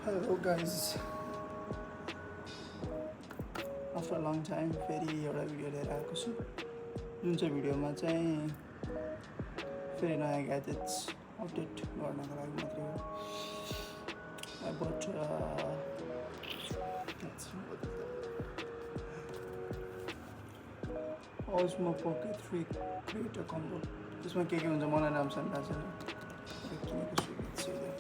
Hello guys, after a long time फेरि एउटा video लिएर आएको छु जुन चाहिँ भिडियोमा चाहिँ फेरि नयाँ ग्याजेट्स अपडेट गर्नको लागि मात्रै हो। I bought Osmo Pocket 3 Creator Combo। त्यसमा के हुन्छ मलाई राम्रोसँग थाहा छैन, किनेको छु सिधै।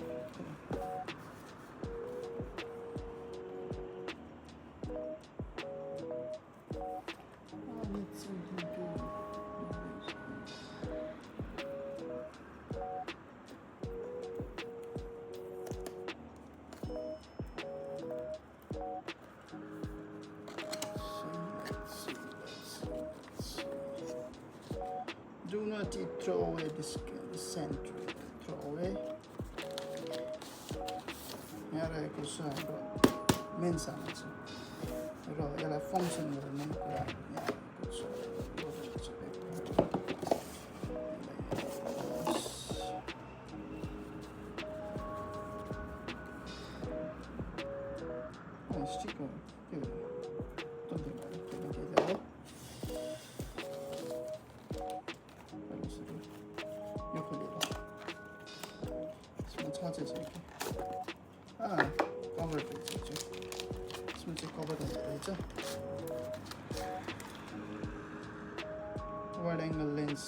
Do not throw away this center. Throw away. यहाँ रहेको छ हाम्रो मेन सामान छ र यसलाई फङ्सन गर्ने कुराहरू यहाँ रहेको छ। स्टिकर के हो? something like that. यो खोलेर यसमा छ चाहिँ के कभर पेज छ। यसमा चाहिँ कभर रहेछ wide angle lens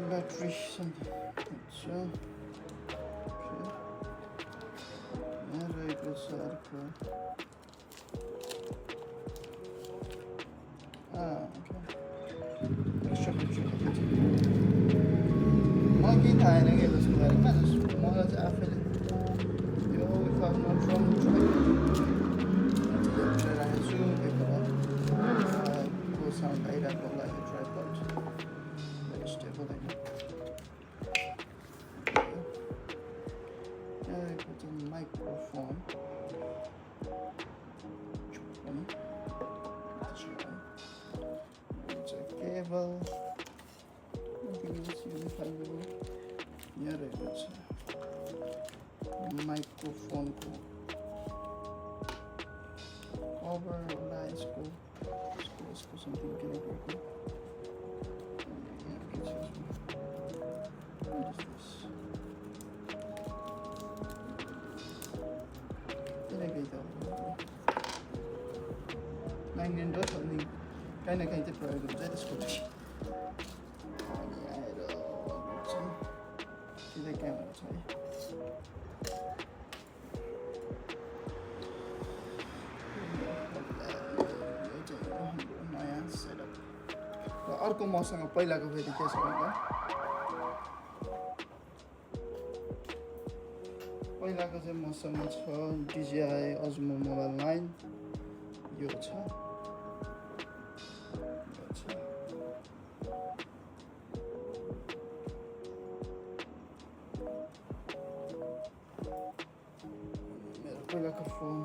battery something. So, okay. There it goes. Okay. Extra battery. Monkey time again was very much. More as after you know, if I'm not wrong, I assume it will sound like a tripod. Stable thing. Yeah, I put a microphone. That's right. It's a cable. Nothing else unifiable. Yeah, it's a microphone cover. Nice cool. Something can I go? Magnet र भन्ने काहीँ न काहीँ चाहिँ प्रयोग हुन्छ त्यसको चाहिँ अनि आएर सिधै क्यामेरा छ है। यो चाहिँ हाम्रो नयाँ सेटअप र अर्को मसँग पहिलाको फेरि के छ भन्दा पहिलाको चाहिँ मसँग छ DJI Osmo Mobile 9 यो छ। मेरो पहिलाको phone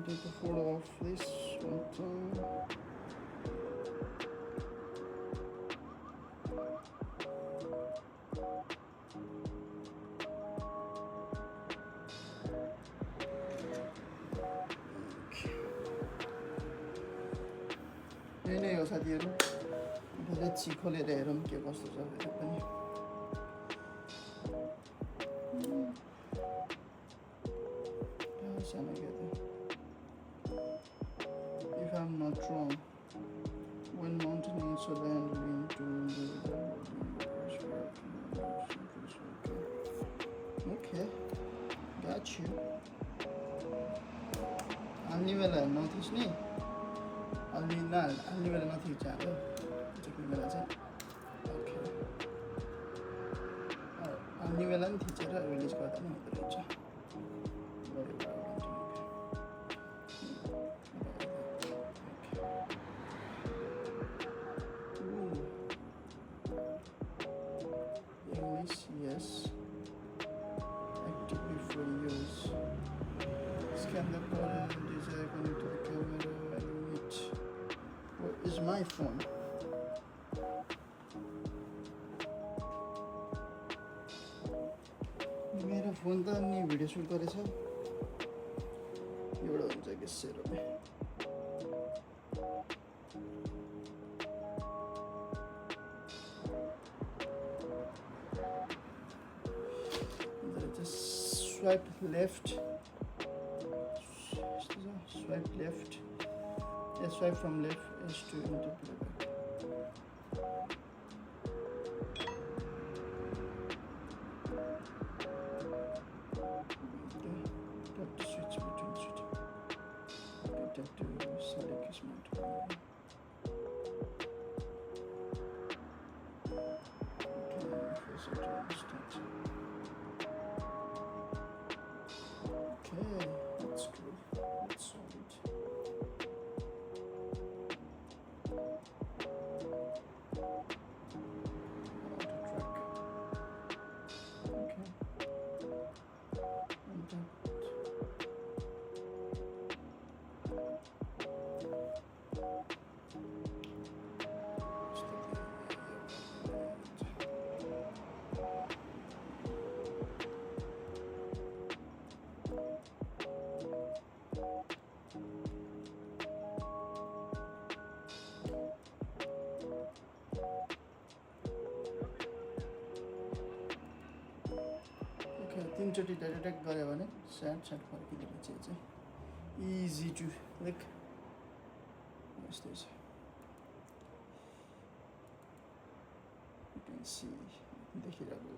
take a photo of this one. यही नै हो साथीहरू। लेट्स सी खोलेर हेरौँ के कस्तो छ फेरि पनि। If I'm not wrong, when mounting insolent into okay, got you. हाल्ने बेला नथिच्ने, हाल्ने बेला नथिच्छ हाम्रो क्यामेरा चाहिँ। ओके, हाल्ने बेला नि थिचेर रिलिज गर्दा पनि हुँदो रहेछ। English, yes. Active before use. Scan the code and DJI connect to the camera unit. Where is my phone? मेरो फोन त नि भिडियो सुट गरेछ, एउटा हुन्छ कि सेरो। Swipe left. Swipe left. Yeah, swipe from left is to enter playback. Okay. Tap to switch between switch. Okay, tap to select smart. Okay, first start. Okay, that's good. That's solid. Auto track. Okay. And that. तीनचोटि direct गऱ्यो भने स्याट फर्किँदो रहेछ। यो चाहिँ easy to like यस्तै छ। You can C देखिरहेको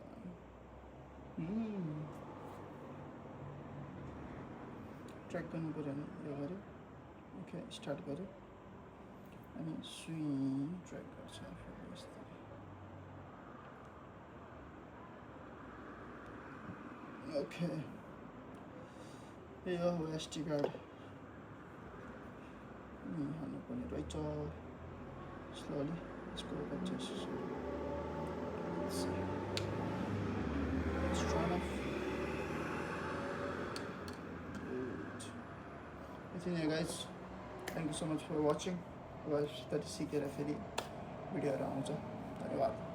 track गर्नु पऱ्यो भने यो गऱ्यो। ओके, स्टार्ट गऱ्यो अनि स्विङ ट्र्याक गर्छ आफूले यस्तो। ओके, यो हो एसडी कार्ड हाल्नुपर्ने रहेछ। स्लोली यसको यति नै guys. Thank you so much for watching. अब यता सिकेर फेरि भिडियोहरू आउँछ। धन्यवाद।